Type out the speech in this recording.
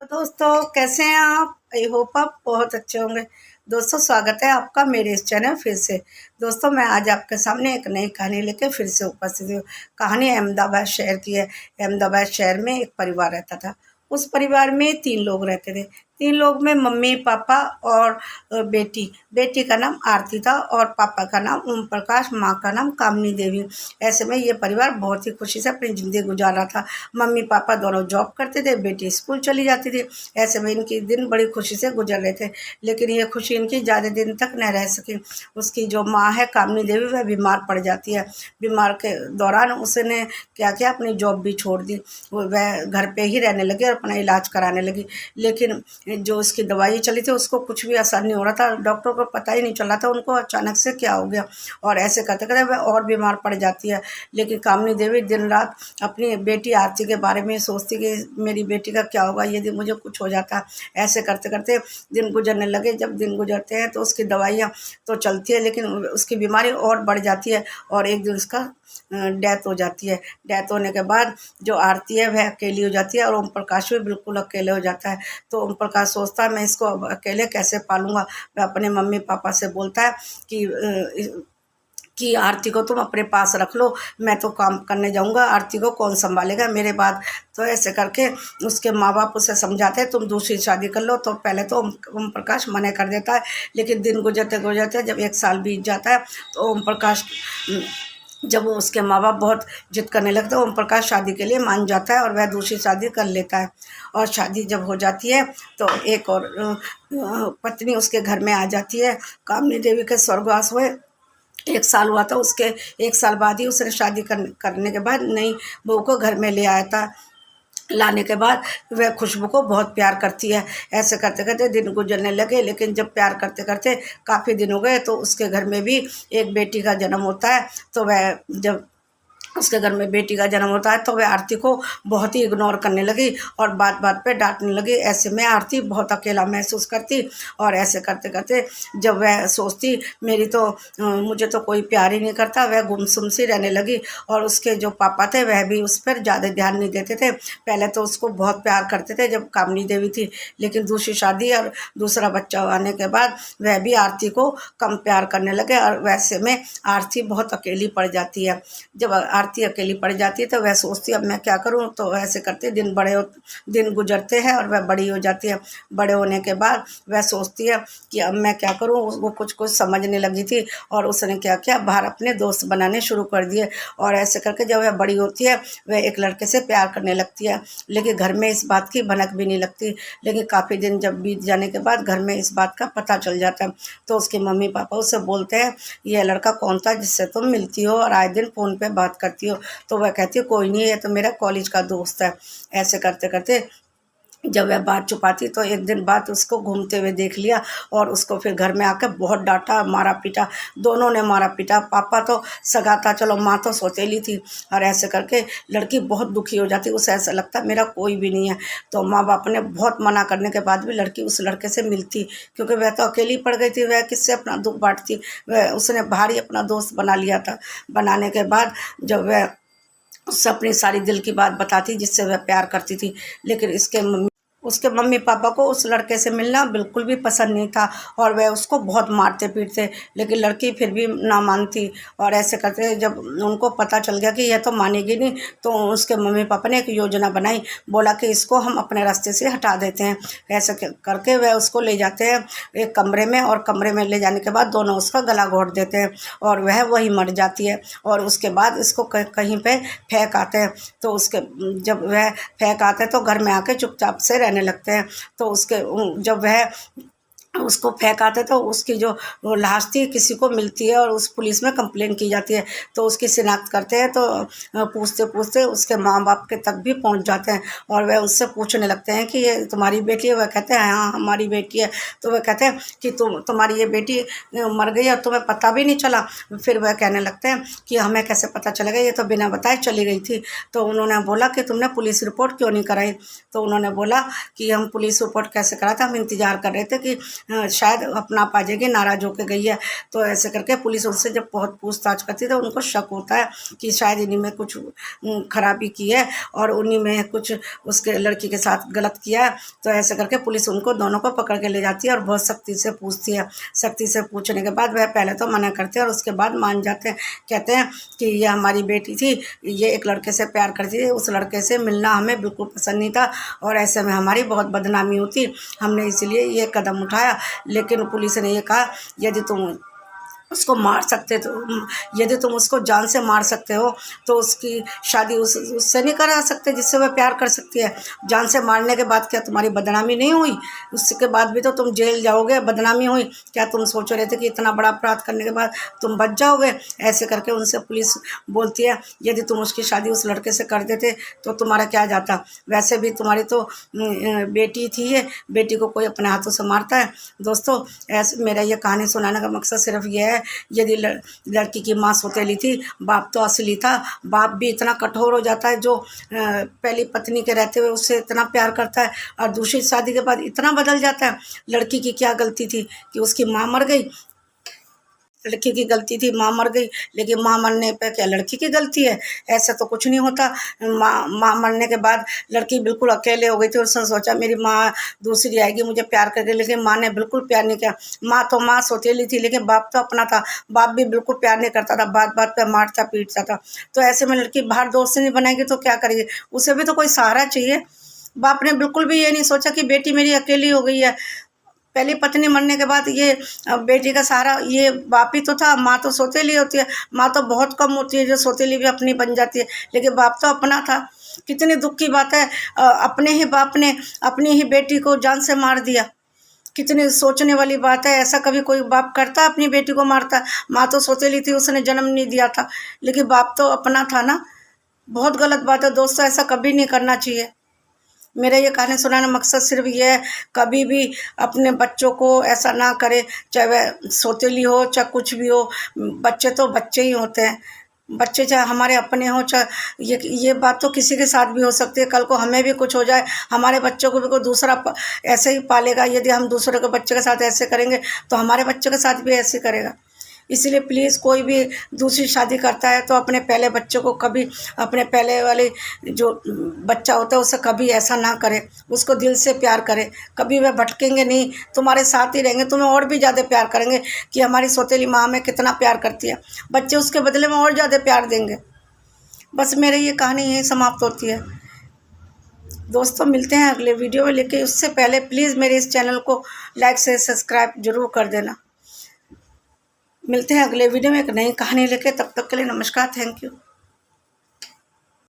तो दोस्तों कैसे हैं आप। आई होप आप बहुत अच्छे होंगे। दोस्तों स्वागत है आपका मेरे इस चैनल फिर से। दोस्तों मैं आज आपके सामने एक नई कहानी लेकर फिर से उपस्थित हूँ। कहानी अहमदाबाद शहर की है। अहमदाबाद शहर में एक परिवार रहता था। उस परिवार में 3 लोग रहते थे। 3 लोग में मम्मी पापा और बेटी। बेटी का नाम आरती था और पापा का नाम ओम प्रकाश, माँ का नाम कामनी देवी। ऐसे में ये परिवार बहुत ही खुशी से अपनी ज़िंदगी गुजार रहा था। मम्मी पापा दोनों जॉब करते थे, बेटी स्कूल चली जाती थी। ऐसे में इनकी दिन बड़ी खुशी से गुजर रहे थे। लेकिन ये खुशी इनकी ज़्यादा दिन तक न रह सकी। उसकी जो माँ है कामनी देवी, वह बीमार पड़ जाती है। बीमार के दौरान उसने क्या किया, अपनी जॉब भी छोड़ दी। वह घर पे ही रहने लगी और अपना इलाज कराने लगी। लेकिन जो उसकी दवाई चली थी उसको कुछ भी असर नहीं हो रहा था। डॉक्टर को पता ही नहीं चल रहा था उनको अचानक से क्या हो गया। और ऐसे करते करते वह और बीमार पड़ जाती है। लेकिन कामनी देवी दिन रात अपनी बेटी आरती के बारे में सोचती कि मेरी बेटी का क्या होगा यदि मुझे कुछ हो जाता। ऐसे करते करते दिन गुजरने लगे। जब दिन गुजरते हैं तो उसकी दवाइयाँ तो चलती है, लेकिन उसकी बीमारी और बढ़ जाती है और एक दिन उसका डेथ हो जाती है। डेथ होने के बाद जो आरती है वह अकेली हो जाती है और ओम प्रकाश भी बिल्कुल अकेले हो जाता है। तो ओम प्रकाश सोचता है मैं इसको अब अकेले कैसे पालूंगा। वह अपने मम्मी पापा से बोलता है कि आरती को तुम अपने पास रख लो, मैं तो काम करने जाऊंगा, आरती को कौन संभालेगा मेरे बाद। तो ऐसे करके उसके माँ बाप उसे समझाते हैं तुम दूसरी शादी कर लो। तो पहले तो ओम प्रकाश मना कर देता है। लेकिन दिन गुजरते गुजरते जब 1 साल बीत जाता है तो ओम प्रकाश, जब वो उसके माँ बाप बहुत जिद करने लगते हैं, ओम प्रकाश शादी के लिए मान जाता है और वह दूसरी शादी कर लेता है। और शादी जब हो जाती है तो एक और पत्नी उसके घर में आ जाती है। कामनी देवी के स्वर्गवास हुए 1 साल हुआ था। उसके 1 साल बाद ही उसने शादी करने के बाद नई बहू को घर में ले आया था। लाने के बाद वह खुशबू को बहुत प्यार करती है। ऐसे करते करते दिन गुजरने लगे। लेकिन जब प्यार करते करते काफ़ी दिन हो गए तो उसके घर में भी एक बेटी का जन्म होता है। तो वह जब उसके घर में बेटी का जन्म होता है तो वह आरती को बहुत ही इग्नोर करने लगी और बात बात पे डांटने लगी। ऐसे में आरती बहुत अकेला महसूस करती और ऐसे करते करते जब वह सोचती मेरी तो मुझे तो कोई प्यार ही नहीं करता, वह गुमसुम सी रहने लगी। और उसके जो पापा थे वह भी उस पर ज़्यादा ध्यान नहीं देते थे। पहले तो उसको बहुत प्यार करते थे जब कामनी देवी थी, लेकिन दूसरी शादी और दूसरा बच्चा आने के बाद वह भी आरती को कम प्यार करने लगे और वैसे में आरती बहुत अकेली पड़ जाती है। जब आरती अकेली पड़ जाती है तो वह सोचती है अब मैं क्या करूं। तो ऐसे करते दिन गुजरते हैं और वह बड़ी हो जाती है। बड़े होने के बाद वह सोचती है कि अब मैं क्या करूं। वो कुछ कुछ समझने लगी थी और उसने क्या किया, बाहर अपने दोस्त बनाने शुरू कर दिए। और ऐसे करके जब वह बड़ी होती है वह एक लड़के से प्यार करने लगती है। लेकिन घर में इस बात की भनक भी नहीं लगती। लेकिन काफ़ी दिन जब बीत जाने के बाद घर में इस बात का पता चल जाता है। तो उसके मम्मी पापा उससे बोलते हैं यह लड़का कौन था जिससे तुम मिलती हो और आए दिन फ़ोन पे बात करती हो। तो वह कहती है कोई नहीं, ये तो मेरा कॉलेज का दोस्त है। ऐसे करते करते जब वह बात छुपाती तो एक दिन बाद उसको घूमते हुए देख लिया और उसको फिर घर में आकर बहुत डांटा, मारा पीटा। दोनों ने मारा पीटा। पापा तो सगा था, चलो माँ तो सौतेली थी। और ऐसे करके लड़की बहुत दुखी हो जाती, उसे ऐसा लगता मेरा कोई भी नहीं है। तो माँ बाप ने बहुत मना करने के बाद भी लड़की उस लड़के से मिलती, क्योंकि वह तो अकेली पड़ गई थी। वह किससे अपना दुख बांटती। वह उसने भारी अपना दोस्त बना लिया था। बनाने के बाद जब वह उससे अपनी सारी दिल की बात बताती जिससे वह प्यार करती थी। लेकिन उसके मम्मी पापा को उस लड़के से मिलना बिल्कुल भी पसंद नहीं था और वह उसको बहुत मारते पीटते। लेकिन लड़की फिर भी ना मानती। और ऐसे करते जब उनको पता चल गया कि यह तो मानेगी नहीं, तो उसके मम्मी पापा ने एक योजना बनाई। बोला कि इसको हम अपने रास्ते से हटा देते हैं। ऐसे करके वह उसको ले जाते हैं एक कमरे में और कमरे में ले जाने के बाद दोनों उसका गला घोंट देते हैं और वह वही मर जाती है। और उसके बाद इसको कहीं पे फेंक आते हैं। तो उसके जब वह फेंक आते हैं तो घर में आके चुपचाप से रहने लगते हैं। तो जब वह उसको फेंक आते तो उसकी जो वो लाश थी किसी को मिलती है और उस पुलिस में कंप्लेन की जाती है। तो उसकी शिनाख्त करते हैं तो पूछते पूछते उसके माँ बाप के तक भी पहुंच जाते हैं और वह उससे पूछने लगते हैं कि ये तुम्हारी बेटी है। वह कहते हैं हाँ हमारी बेटी है। तो वह कहते हैं कि तुम्हारी ये बेटी मर गई और तुम्हें पता भी नहीं चला। फिर वह कहने लगते हैं कि हमें कैसे पता चलेगा, ये तो बिना बताए चली गई थी। तो उन्होंने बोला कि तुमने पुलिस रिपोर्ट क्यों नहीं कराई। तो उन्होंने बोला कि हम पुलिस रिपोर्ट कैसे कराते, हम इंतज़ार कर रहे थे कि शायद अपना पा जाएगी, नाराज़ होकर गई है। तो ऐसे करके पुलिस उनसे जब बहुत पूछताछ करती है तो उनको शक होता है कि शायद इन्हीं में कुछ खराबी की है और उन्हीं में कुछ उसके लड़की के साथ गलत किया है। तो ऐसे करके पुलिस उनको दोनों को पकड़ के ले जाती है और बहुत सख्ती से पूछती है। सख्ती से पूछने के बाद वह पहले तो मना करते हैं और उसके बाद मान जाते हैं। कहते हैं कि ये हमारी बेटी थी, ये एक लड़के से प्यार करती थी, उस लड़के से मिलना हमें बिल्कुल पसंद नहीं था और ऐसे में हमारी बहुत बदनामी होती, हमने इसलिए ये कदम उठाया। लेकिन पुलिस ने ये कहा यदि तुम उसको मार सकते तो, यदि तुम उसको जान से मार सकते हो तो उसकी शादी उससे नहीं करा सकते जिससे वह प्यार कर सकती है। जान से मारने के बाद क्या तुम्हारी बदनामी नहीं हुई? उसके बाद भी तो तुम जेल जाओगे, बदनामी हुई। क्या तुम सोच रहे थे कि इतना बड़ा अपराध करने के बाद तुम बच जाओगे? ऐसे करके उनसे पुलिस बोलती है यदि तुम उसकी शादी उस लड़के से कर देते तो तुम्हारा क्या जाता? वैसे भी तुम्हारी तो बेटी थी, ये बेटी को कोई अपने हाथों से मारता है? दोस्तों, ऐसे मेरा ये कहानी सुनाने का मकसद सिर्फ ये है, यदि लड़की की माँ सौतेली थी, बाप तो असली था। बाप भी इतना कठोर हो जाता है जो पहली पत्नी के रहते हुए उससे इतना प्यार करता है और दूसरी शादी के बाद इतना बदल जाता है। लड़की की क्या गलती थी कि उसकी माँ मर गई? लड़की की गलती थी, माँ मर गई, लेकिन माँ मरने पे क्या लड़की की गलती है? ऐसा तो कुछ नहीं होता। माँ मरने के बाद लड़की बिल्कुल अकेले हो गई थी और उसने सोचा मेरी माँ दूसरी आएगी मुझे प्यार करके, लेकिन माँ ने बिल्कुल प्यार नहीं किया। माँ तो माँ सौतेली थी लेकिन बाप तो अपना था। बाप भी बिल्कुल प्यार नहीं करता था, बात बात पे मारता पीटता था। तो ऐसे में लड़की बाहर दोस्त नहीं बनाएगी तो क्या करेगी? उसे भी तो कोई सहारा चाहिए। बाप ने बिल्कुल भी ये नहीं सोचा कि बेटी मेरी अकेली हो गई है। पहली पत्नी मरने के बाद ये बेटी का सहारा ये बाप ही तो था। माँ तो सौतेली होती है, माँ तो बहुत कम होती है जो सौतेली भी अपनी बन जाती है, लेकिन बाप तो अपना था। कितनी दुख की बात है, अपने ही बाप ने अपनी ही बेटी को जान से मार दिया। कितनी सोचने वाली बात है, ऐसा कभी कोई बाप करता? अपनी बेटी को मारता? माँ तो सौतेली थी, उसने जन्म नहीं दिया था, लेकिन बाप तो अपना था ना। बहुत गलत बात है दोस्तों, ऐसा कभी नहीं करना चाहिए। मेरा ये कहानी सुनाने का मकसद सिर्फ ये है, कभी भी अपने बच्चों को ऐसा ना करें, चाहे वह सौतेली हो चाहे कुछ भी हो। बच्चे तो बच्चे ही होते हैं। बच्चे चाहे हमारे अपने हों, चाहे ये बात तो किसी के साथ भी हो सकती है। कल को हमें भी कुछ हो जाए, हमारे बच्चों को भी कोई दूसरा ऐसे ही पालेगा। यदि हम दूसरे के बच्चे के साथ ऐसे करेंगे तो हमारे बच्चों के साथ भी ऐसे करेगा। इसलिए प्लीज़ कोई भी दूसरी शादी करता है तो अपने पहले बच्चों को कभी, अपने पहले वाले जो बच्चा होता है उससे कभी ऐसा ना करे। उसको दिल से प्यार करे, कभी वह भटकेंगे नहीं, तुम्हारे साथ ही रहेंगे, तुम्हें और भी ज़्यादा प्यार करेंगे कि हमारी सौतेली माँ हमें कितना प्यार करती है। बच्चे उसके बदले में और ज़्यादा प्यार देंगे। बस मेरी ये कहानी यहीं समाप्त होती है। दोस्तों, मिलते हैं अगले वीडियो में, लेकिन उससे पहले प्लीज़ मेरे इस चैनल को लाइक से सब्सक्राइब जरूर कर देना। मिलते हैं अगले वीडियो में एक नई कहानी लेके, तब तक के लिए नमस्कार, थैंक यू।